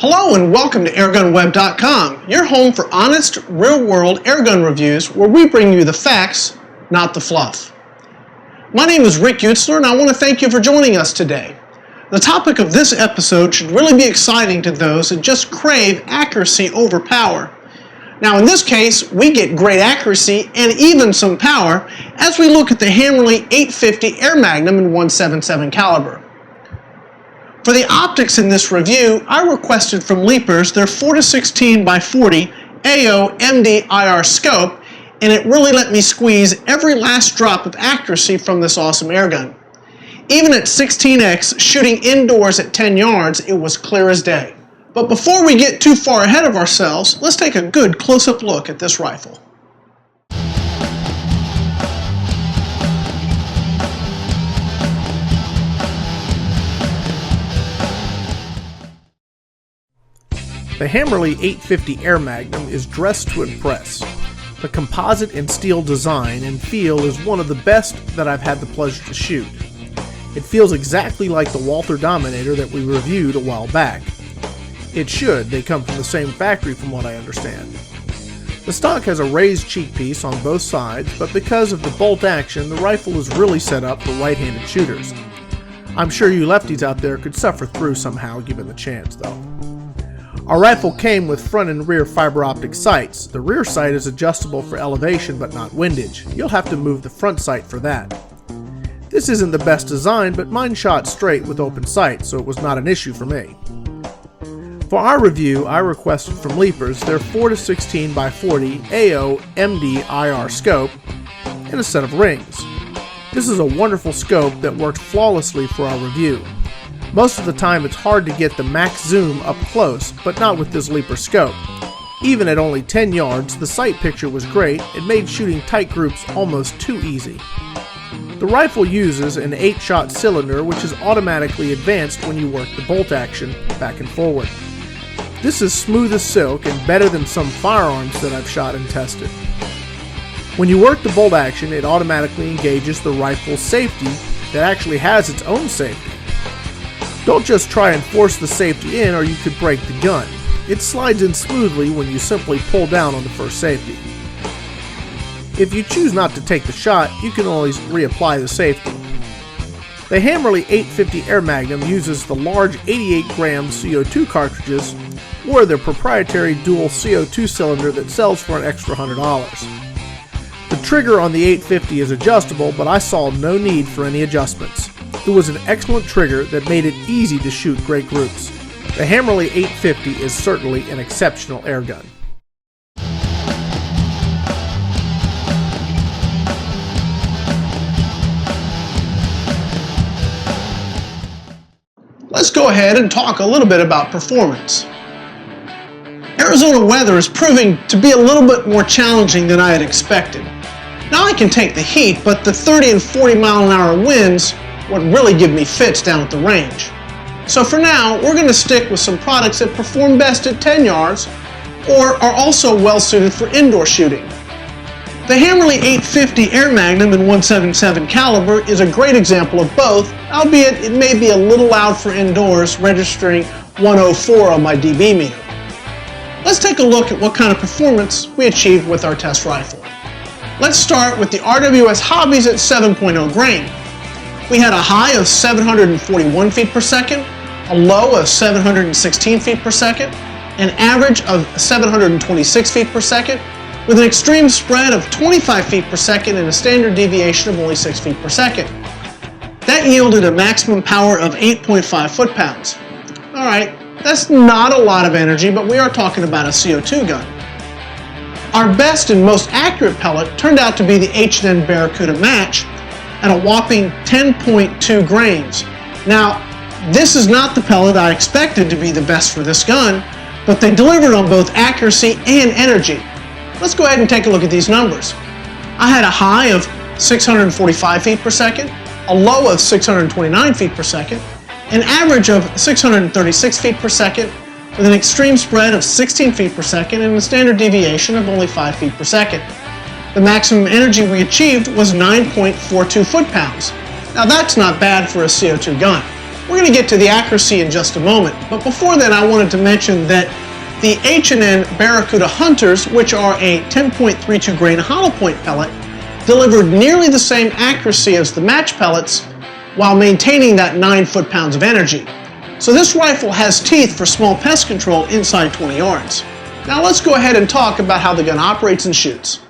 Hello and welcome to AirgunWeb.com, your home for honest, real-world airgun reviews where we bring you the facts, not the fluff. My name is Rick Utzler and I want to thank you for joining us today. The topic of this episode should really be exciting to those that just crave accuracy over power. Now in this case, we get great accuracy and even some power as we look at the Hammerli 850 Air Magnum in .177 caliber. For the optics in this review, I requested from Leapers their 4-16x40 AO MD IR scope, and it really let me squeeze every last drop of accuracy from this awesome airgun. Even at 16x, shooting indoors at 10 yards, it was clear as day. But before we get too far ahead of ourselves, let's take a good close-up look at this rifle. The Hammerli 850 Air Magnum is dressed to impress. The composite and steel design and feel is one of the best that I've had the pleasure to shoot. It feels exactly like the Walther Dominator that we reviewed a while back. It should, they come from the same factory from what I understand. The stock has a raised cheek piece on both sides, but because of the bolt action, the rifle is really set up for right-handed shooters. I'm sure you lefties out there could suffer through somehow given the chance though. Our rifle came with front and rear fiber optic sights. The rear sight is adjustable for elevation but not windage. You'll have to move the front sight for that. This isn't the best design, but mine shot straight with open sight, so it was not an issue for me. For our review, I requested from Leapers their 4-16x40 AO MD IR scope and a set of rings. This is a wonderful scope that worked flawlessly for our review. Most of the time it's hard to get the max zoom up close, but not with this Leaper scope. Even at only 10 yards, the sight picture was great. It made shooting tight groups almost too easy. The rifle uses an 8-shot cylinder which is automatically advanced when you work the bolt action back and forward. This is smooth as silk and better than some firearms that I've shot and tested. When you work the bolt action, it automatically engages the rifle's safety that actually has its own safety. Don't just try and force the safety in or you could break the gun. It slides in smoothly when you simply pull down on the first safety. If you choose not to take the shot, you can always reapply the safety. The Hammerli 850 Air Magnum uses the large 88-gram CO2 cartridges or their proprietary dual CO2 cylinder that sells for an extra $100. The trigger on the 850 is adjustable, but I saw no need for any adjustments. It was an excellent trigger that made it easy to shoot great groups. The Hammerli 850 is certainly an exceptional airgun. Let's go ahead and talk a little bit about performance. Arizona weather is proving to be a little bit more challenging than I had expected. Now I can take the heat, but the 30 and 40 mile an hour winds would really give me fits down at the range. So for now, we're going to stick with some products that perform best at 10 yards or are also well suited for indoor shooting. The Hammerli 850 Air Magnum in .177 caliber is a great example of both, albeit it may be a little loud for indoors, registering 104 on my dB meter. Let's take a look at what kind of performance we achieved with our test rifle. Let's start with the RWS Hobbies at 7.0 grain. We had a high of 741 feet per second, a low of 716 feet per second, an average of 726 feet per second, with an extreme spread of 25 feet per second and a standard deviation of only 6 feet per second. That yielded a maximum power of 8.5 foot-pounds. Alright, that's not a lot of energy, but we are talking about a CO2 gun. Our best and most accurate pellet turned out to be the H&N Barracuda Match at a whopping 10.2 grains. Now, this is not the pellet I expected to be the best for this gun, but they delivered on both accuracy and energy. Let's go ahead and take a look at these numbers. I had a high of 645 feet per second, a low of 629 feet per second, an average of 636 feet per second, with an extreme spread of 16 feet per second and a standard deviation of only 5 feet per second. The maximum energy we achieved was 9.42 foot-pounds. Now that's not bad for a CO2 gun. We're going to get to the accuracy in just a moment, but before then I wanted to mention that the H&N Barracuda Hunters, which are a 10.32 grain hollow point pellet, delivered nearly the same accuracy as the match pellets while maintaining that 9 foot-pounds of energy. So this rifle has teeth for small pest control inside 20 yards. Now let's go ahead and talk about how the gun operates and shoots.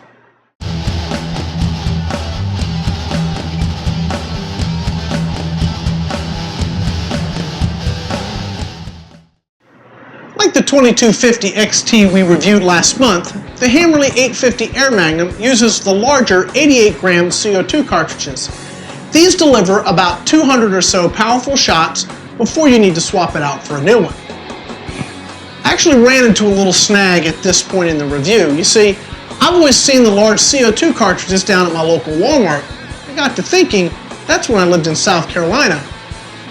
Like the 2250 XT we reviewed last month, the Hammerli 850 Air Magnum uses the larger 88 gram CO2 cartridges. These deliver about 200 or so powerful shots before you need to swap it out for a new one. I actually ran into a little snag at this point in the review. You see, I've always seen the large CO2 cartridges down at my local Walmart. I got to thinking, that's when I lived in South Carolina.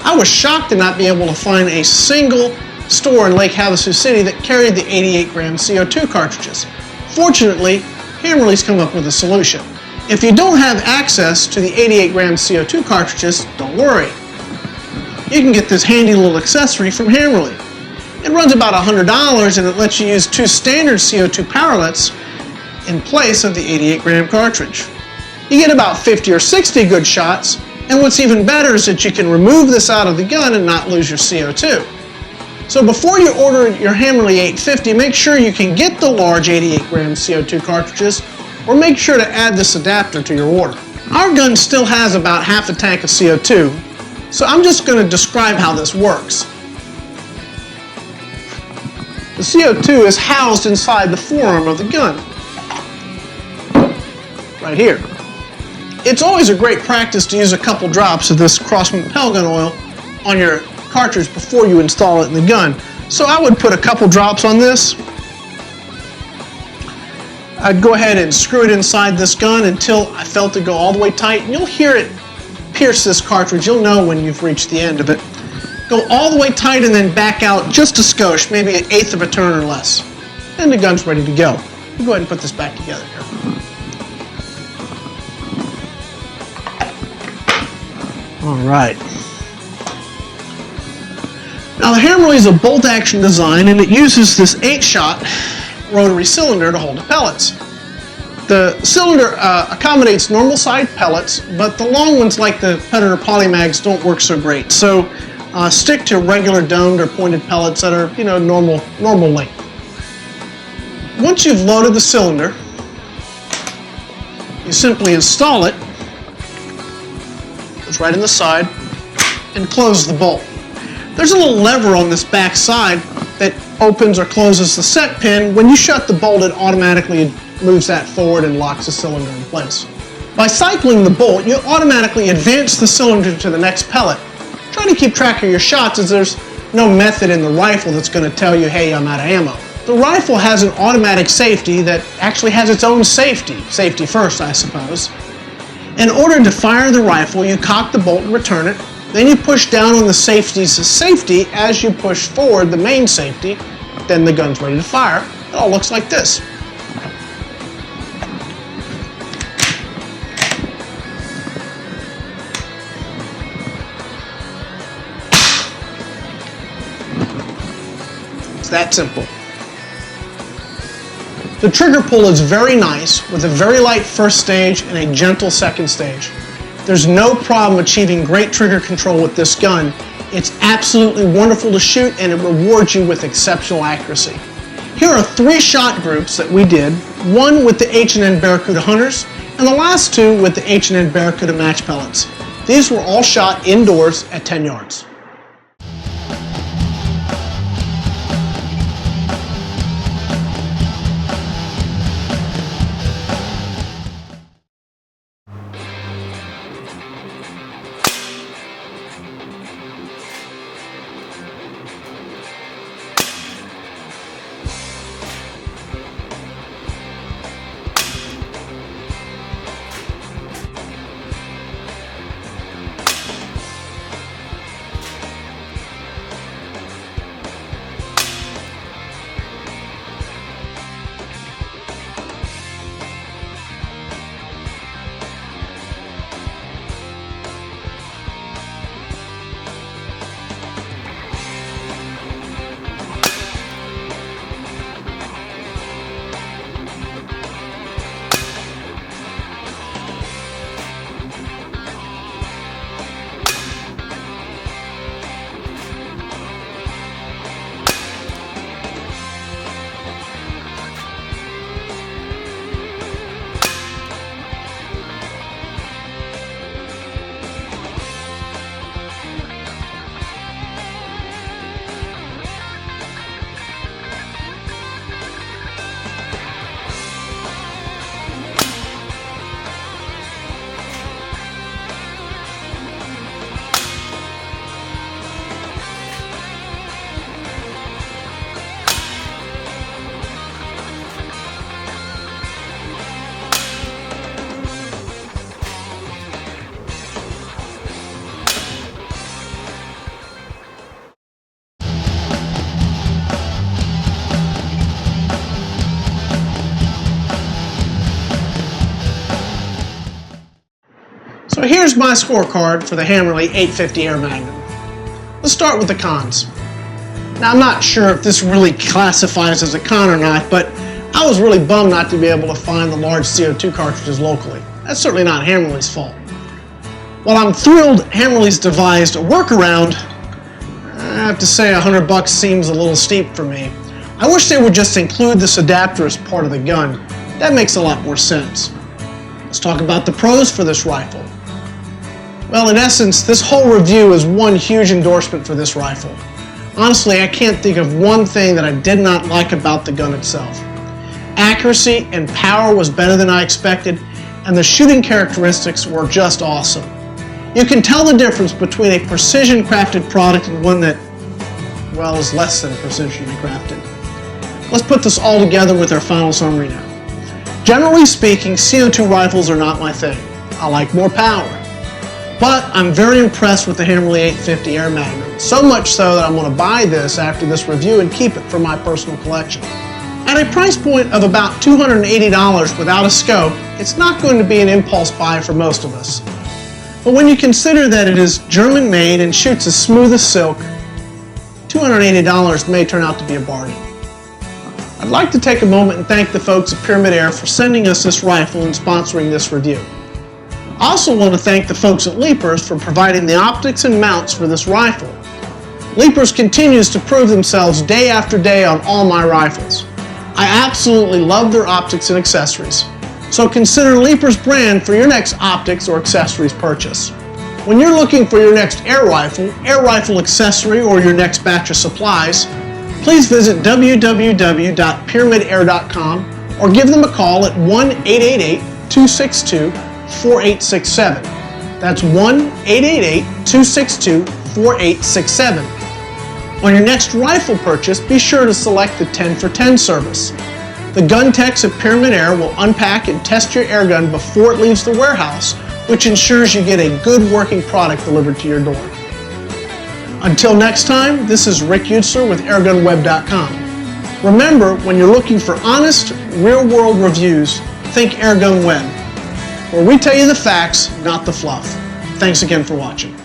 I was shocked to not be able to find a single store in Lake Havasu City that carried the 88 gram CO2 cartridges. Fortunately, Hammerli's come up with a solution. If you don't have access to the 88 gram CO2 cartridges, don't worry. You can get this handy little accessory from Hammerli. It runs about $100 and it lets you use 2 standard CO2 powerlets in place of the 88 gram cartridge. You get about 50 or 60 good shots, and what's even better is that you can remove this out of the gun and not lose your CO2. So before you order your Hammerli 850, make sure you can get the large 88 gram CO2 cartridges, or make sure to add this adapter to your order. Our gun still has about half a tank of CO2, so I'm just going to describe how this works. The CO2 is housed inside the forearm of the gun, right here. It's always a great practice to use a couple drops of this Crossman pelgun oil on your cartridge before you install it in the gun. So I would put a couple drops on this. I'd go ahead and screw it inside this gun until I felt it go all the way tight. And you'll hear it pierce this cartridge. You'll know when you've reached the end of it. Go all the way tight and then back out just a skosh, maybe an eighth of a turn or less. And the gun's ready to go. We'll go ahead and put this back together here. All right. Now the Hammerli is a bolt action design and it uses this 8-shot rotary cylinder to hold the pellets. The cylinder accommodates normal side pellets, but the long ones like the Predator Polymags don't work so great. So stick to regular domed or pointed pellets that are, normal length. Once you've loaded the cylinder, you simply install it. It's right in the side, and close the bolt. There's a little lever on this back side that opens or closes the set pin. When you shut the bolt, it automatically moves that forward and locks the cylinder in place. By cycling the bolt, you automatically advance the cylinder to the next pellet. Try to keep track of your shots, as there's no method in the rifle that's going to tell you, hey, I'm out of ammo. The rifle has an automatic safety that actually has its own safety. Safety first, I suppose. In order to fire the rifle, you cock the bolt and return it. Then you push down on the safeties to safety as you push forward the main safety. Then the gun's ready to fire. It all looks like this. It's that simple. The trigger pull is very nice, with a very light first stage and a gentle second stage. There's no problem achieving great trigger control with this gun. It's absolutely wonderful to shoot, and it rewards you with exceptional accuracy. Here are 3 shot groups that we did, one with the H&N Barracuda Hunters, and the last 2 with the H&N Barracuda match pellets. These were all shot indoors at 10 yards. So here's my scorecard for the Hammerli 850 Air Magnum. Let's start with the cons. Now I'm not sure if this really classifies as a con or not, but I was really bummed not to be able to find the large CO2 cartridges locally. That's certainly not Hammerli's fault. While I'm thrilled Hammerli's devised a workaround, I have to say $100 seems a little steep for me. I wish they would just include this adapter as part of the gun. That makes a lot more sense. Let's talk about the pros for this rifle. Well, in essence, this whole review is one huge endorsement for this rifle. Honestly, I can't think of one thing that I did not like about the gun itself. Accuracy and power was better than I expected, and the shooting characteristics were just awesome. You can tell the difference between a precision crafted product and one that, well, is less than precisionally crafted. Let's put this all together with our final summary now. Generally speaking, CO2 rifles are not my thing. I like more power. But I'm very impressed with the Hammerli 850 Air Magnum, so much so that I'm going to buy this after this review and keep it for my personal collection. At a price point of about $280 without a scope, it's not going to be an impulse buy for most of us. But when you consider that it is German made and shoots as smooth as silk, $280 may turn out to be a bargain. I'd like to take a moment and thank the folks at Pyramid Air for sending us this rifle and sponsoring this review. I also want to thank the folks at Leapers for providing the optics and mounts for this rifle. Leapers continues to prove themselves day after day on all my rifles. I absolutely love their optics and accessories. So consider Leapers brand for your next optics or accessories purchase. When you're looking for your next air rifle accessory, or your next batch of supplies, please visit www.pyramidair.com or give them a call at 1-888-262-4867. That's 1-888-262-4867. On your next rifle purchase, be sure to select the 10 for 10 service. The gun techs at Pyramid Air will unpack and test your airgun before it leaves the warehouse, which ensures you get a good working product delivered to your door. Until next time, this is Rick Utzler with airgunweb.com. Remember, when you're looking for honest, real-world reviews, think Airgun Web, where we tell you the facts, not the fluff. Thanks again for watching.